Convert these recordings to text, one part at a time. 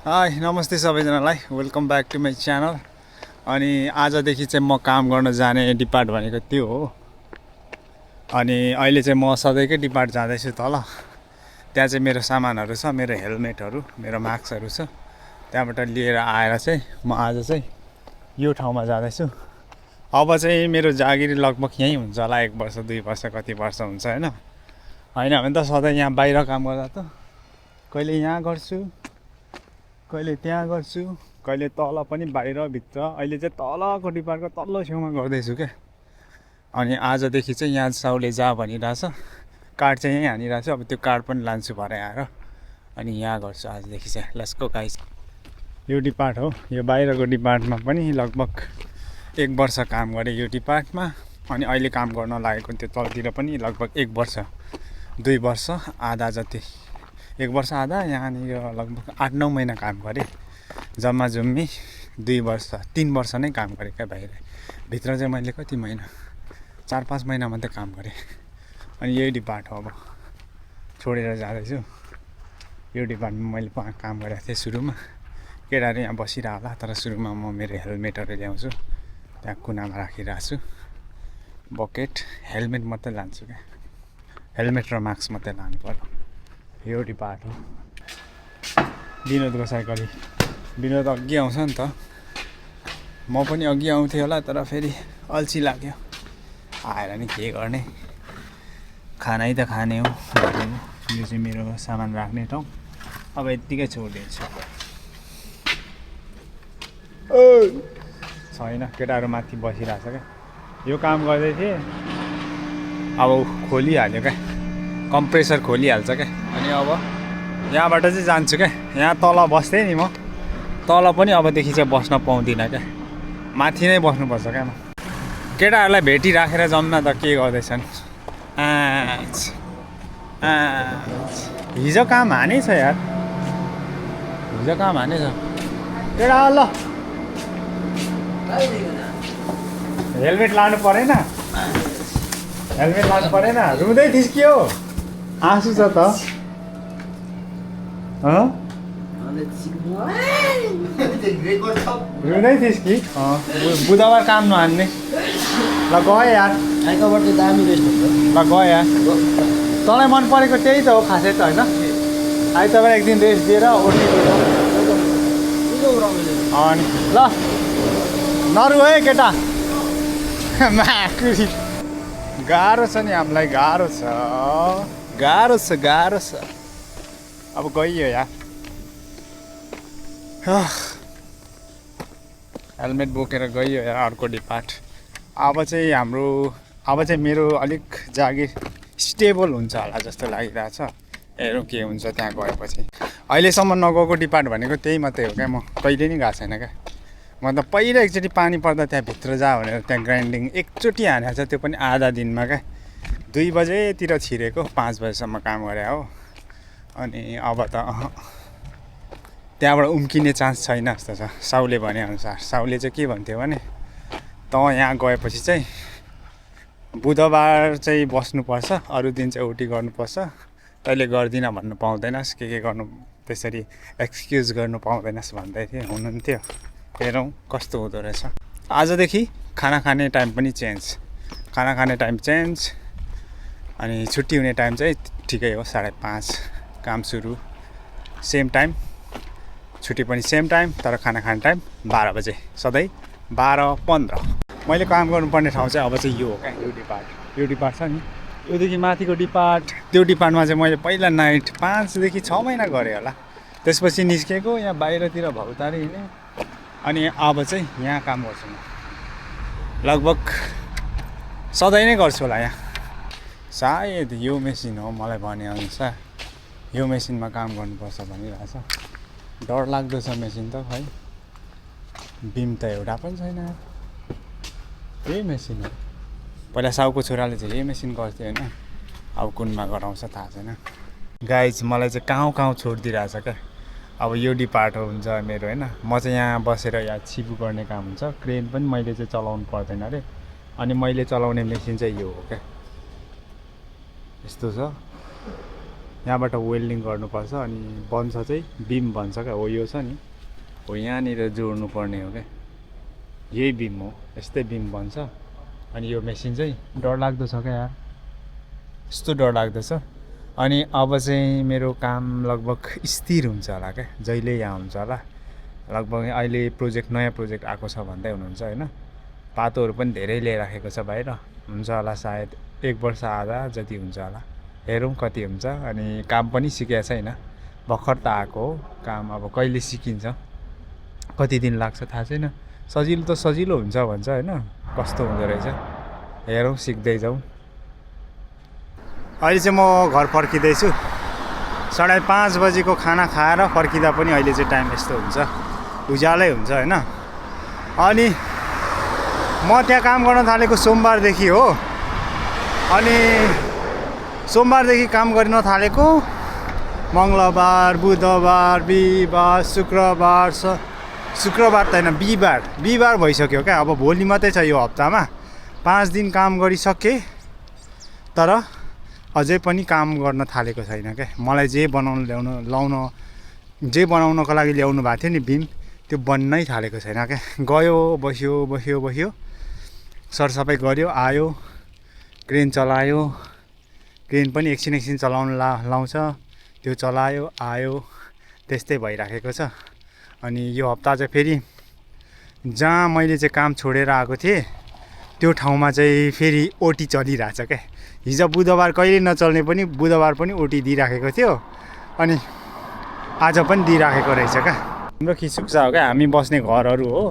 High नमस्ते सबैजनालाई welcome back to my channel. अनि आजदेखि चाहिँ म काम गर्न जाने डिपार्ट भनेको त्यो हो। अनि अहिले चाहिँ म सधैँकै डिपार्ट जाँदैछु तल। त्यहाँ चाहिँ मेरो सामानहरू छ, मेरो हेलमेटहरू, मेरो मास्कहरू छ। त्यहाँबाट लिएर आएर चाहिँ म आज चाहिँ यो ठाउँमा जाँदैछु। अब चाहिँ मेरो जागिरी लगभग यहीँ हुन्छ होला, 1 वर्ष 2 वर्ष कति वर्ष हुन्छ होइन भने त सधैँ यहाँ बाहिर काम गर्दा त कहिले यहाँ गर्छु, कहिले त्यहाँ गर्छु, कहिले तल पनि बाहिर भित्र। अहिले चाहिँ तलको डिपार्टको तल्लो छेउमा गर्दैछु क्या। अनि आजदेखि चाहिँ यहाँ साउले जा भनिरहेछ, कार्ड चाहिँ यहीँ हानिरहेको छु। अब त्यो कार्ड पनि लान्छु भरे आएर अनि यहाँ गर्छु आजदेखि चाहिँ। Let's go guys. यो डिपार्ट हो, यो बाहिरको डिपार्टमा पनि लगभग 1 वर्ष काम गरेँ यो डिपार्टमा। अनि अहिले काम गर्न लागेको त्यो तलतिर पनि लगभग 1 वर्ष 2 वर्ष आधा जति, 1 वर्ष आधा। यहाँनिर लगभग 8-9 महिना काम गरेँ, जम्मा जम्मी 2 वर्ष 3 वर्ष नै काम गरेँ क्या बाहिर। भित्र चाहिँ मैले कति महिना, 4-5 महिना मात्रै काम गरेँ। अनि यही डिपार्ट हो, अब छोडेर जाँदैछु। यो डिपार्टमा मैले काम गरेको थिएँ सुरुमा। केटाहरू यहाँ बसिरह होला, तर सुरुमा म मेरो हेलमेटहरू ल्याउँछु, त्यहाँ कुनामा राखिरहेको छु। बकेट हेलमेट मात्रै लान्छु क्या, हेलमेट र मास्क मात्रै लानु पर्यो। यो डिपार्ट हो। विनोदको साइकल, विनोद अघि आउँछ नि त, म पनि अघि आउँथेँ होला, तर फेरि अल्छी लाग्यो आएर नि के गर्ने, खानै त खाने हो। यो चाहिँ मेरो सामान राख्ने ठाउँ, अब यत्तिकै छोडिदिन्छु। छैन, केटाहरू माथि बसिरहेछ क्या। यो काम गर्दै थिएँ, अब खोलिहाल्यो क्या, कम्प्रेसर खोलिहाल्छ क्या। अनि अब यहाँबाट चाहिँ जान्छु क्या। यहाँ तल बस्थेँ नि म, तल पनि अबदेखि चाहिँ बस्न पाउँदिनँ क्या, माथि नै बस्नुपर्छ क्या म। केटाहरूलाई भेटिराखेर जम्मा त के गर्दैछन्। हिजो काम हानेछ यार, हिजो काम हानेछ केटा। ल हेलमेट लानु परेन, हेलमेट लानु परेन। रुँदै थिइस् कि हो, आँसु छ त। रुँदै थिइस् कि? बुधबार काम नहान्ने। ल गयो यार, आइतबार चाहिँ दामी रेस्ट हुन्छ। ल गयो यार। तँलाई मन परेको त्यही त हो खासै त होइन। आइतबार एक दिन रेस्ट दिएर ओर्नी अनि ल नरु है केटा। माकुरी गाह्रो छ नि हामीलाई, गाह्रो छ, गाह्रो छ, गाह्रो छ। अब गइयो यार। हेलमेट बोकेर गइयो यार अर्को डिपार्ट। अब चाहिँ हाम्रो, अब चाहिँ मेरो अलिक जागिर स्टेबल हुन्छ होला जस्तो लागिरहेछ। हेरौँ के हुन्छ त्यहाँ गएपछि। अहिलेसम्म नगएको डिपार्ट भनेको त्यही मात्रै हो क्या। म कहिले नि गएको छैन क्या। म त पहिला एकचोटि पानी पर्दा त्यहाँ भित्र जा भनेर त्यहाँ ग्राइन्डिङ एकचोटि हानेको छ, त्यो पनि आधा दिनमा क्या। 2 बजेतिर छिरेको, 5 बजेसम्म काम गरे हो। अनि अब त त्यहाँबाट उम्किने चान्स छैन जस्तो छ। साउले भनेअनुसार, साउले चाहिँ के भन्थ्यो भने त यहाँ गएपछि चाहिँ बुधबार चाहिँ बस्नुपर्छ, अरू दिन चाहिँ ओटी गर्नुपर्छ, तैँले गर्दिनँ भन्नु पाउँदैनस्, के गर्नु त्यसरी एक्सक्युज गर्नु पाउँदैनस् भन्दै थियो, हुनुहुन्थ्यो। हेरौँ कस्तो हुँदो रहेछ। आजदेखि खाना खाने टाइम पनि चेन्ज, खाना खाने टाइम चेन्ज। अनि छुट्टी हुने टाइम चाहिँ ठिकै हो, 5:30 काम सुरु सेम टाइम, छुट्टी पनि सेम टाइम, तर खाना खाने टाइम 12 बजे, सधैँ 12:15। मैले काम गर्नुपर्ने ठाउँ चाहिँ अब चाहिँ यो हो क्या, यो डिपार्ट। यो डिपार्ट छ नि, योदेखि माथिको डिपार्ट। त्यो डिपार्टमा चाहिँ मैले पहिला नाइट 5 देखि 6 महिना गरेँ होला। त्यसपछि निस्केको, यहाँ बाहिरतिर भौतारी हिँडेँ। अनि अब चाहिँ यहाँ काम गर्छु म, लगभग सधैँ नै गर्छु होला यहाँ। सायद यो मेसिन हो, मलाई भनेअनुसार यो मेसिनमा काम गर्नुपर्छ भनिरहेछ। डर लाग्दो छ मेसिन त खै, बिम त एउटा पनि छैन। यही मेसिन हो। पहिला साउको छोराले चाहिँ यही मेसिन गर्थ्यो होइन, अब कुनमा गराउँछ थाहा छैन। गाइज मलाई चाहिँ कहाँ छोडिदिइरहेछ क्या। अब यो डिपार्ट हुन्छ मेरो होइन। म चाहिँ यहाँ बसेर यहाँ छिपु गर्ने काम हुन्छ। क्रेन पनि मैले चाहिँ चलाउनु पर्दैन अरे। अनि मैले चलाउने मेसिन चाहिँ यो हो क्या, यस्तो छ। यहाँबाट वेल्डिङ गर्नुपर्छ अनि बन्छ चाहिँ बिम बन्छ क्या हो यो छ नि हो यहाँनिर जोड्नु पर्ने हो क्या यही बिम हो यस्तै बिम बन्छ अनि यो मेसिन चाहिँ डरलाग्दो छ क्या यार यस्तो डरलाग्दो छ अनि अब चाहिँ मेरो काम लगभग स्थिर हुन्छ होला क्या जहिले यहाँ हुन्छ होला लगभग अहिले नयाँ प्रोजेक्ट आएको छ भन्दै हुनुहुन्छ होइन पातोहरू पनि धेरै ल्याइराखेको छ बाहिर हुन्छ होला सायद 1 वर्ष आधा जति हुन्छ होला हेरौँ कति हुन्छ अनि काम पनि सिकेको छैन भर्खर त आएको हो काम अब कहिले सिकिन्छ कति दिन लाग्छ थाहा छैन सजिलो त सजिलो हुन्छ भन्छ होइन कस्तो हुँदो रहेछ हेरौँ सिक्दै जाउँ अहिले चाहिँ म घर फर्किँदैछु 5:30 बजेको खाना खाएर फर्किँदा पनि अहिले चाहिँ टाइम यस्तो हुन्छ उज्यालै हुन्छ होइन अनि म त्यहाँ काम गर्न थालेको सोमबारदेखि हो अनि सोमबारदेखि काम गर्न थालेको मङ्गलबार बुधबार बिहिबार शुक्रबार त होइन बिहिबार भइसक्यो क्या अब भोलि मात्रै छ यो हप्तामा 5 दिन काम गरिसकेँ तर अझै पनि काम गर्न थालेको छैन क्या मलाई जे बनाउनको लागि ल्याउनु भएको थियो नि बिम त्यो बन्नै थालेको छैन क्या गयो बस्यो सरसफाइ गऱ्यो आयो क्रेन चलायो क्रेन पनि एकछिन चलाउन लाउँछ त्यो चलायो आयो त्यस्तै भइराखेको छ अनि यो हप्ता चाहिँ फेरि जहाँ मैले चाहिँ काम छोडेर आएको थिएँ त्यो ठाउँमा चाहिँ फेरि ओटी चलिरहेछ क्या हिजो बुधबार कहिले नचल्ने पनि बुधबार पनि ओटी दिइराखेको थियो अनि आज पनि दिइराखेको रहेछ क्या हाम्रो खिचुक्सा हो क्या हामी बस्ने घरहरू हो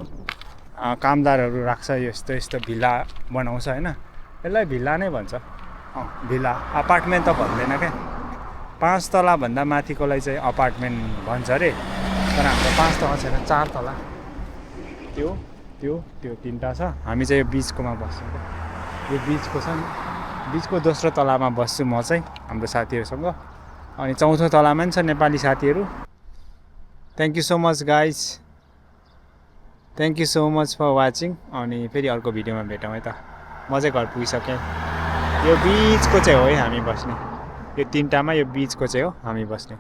कामदारहरू राख्छ यस्तो भिल्ला बनाउँछ होइन यसलाई भिल्ला नै भन्छ भिल्ला अपार्टमेन्ट त भन्दैन क्या 5 तलाभन्दा माथिकोलाई चाहिँ अपार्टमेन्ट भन्छ अरे तर हाम्रो 5 तला छैन 4 तला त्यो 3टा छ हामी चाहिँ यो बिचकोमा बस्छौँ क्या यो बिचको छ नि बिचको दोस्रो तलामा बस्छु म चाहिँ हाम्रो साथीहरूसँग अनि चौथो तलामा पनि छ नेपाली साथीहरू thank you so much guys thank you so much for watching अनि फेरि अर्को भिडियोमा भेटौँ है त म चाहिँ घर पुगिसकेँ यो बिचको चाहिँ हो है हामी बस्ने यो 3टामा यो बिचको चाहिँ हो हामी बस्ने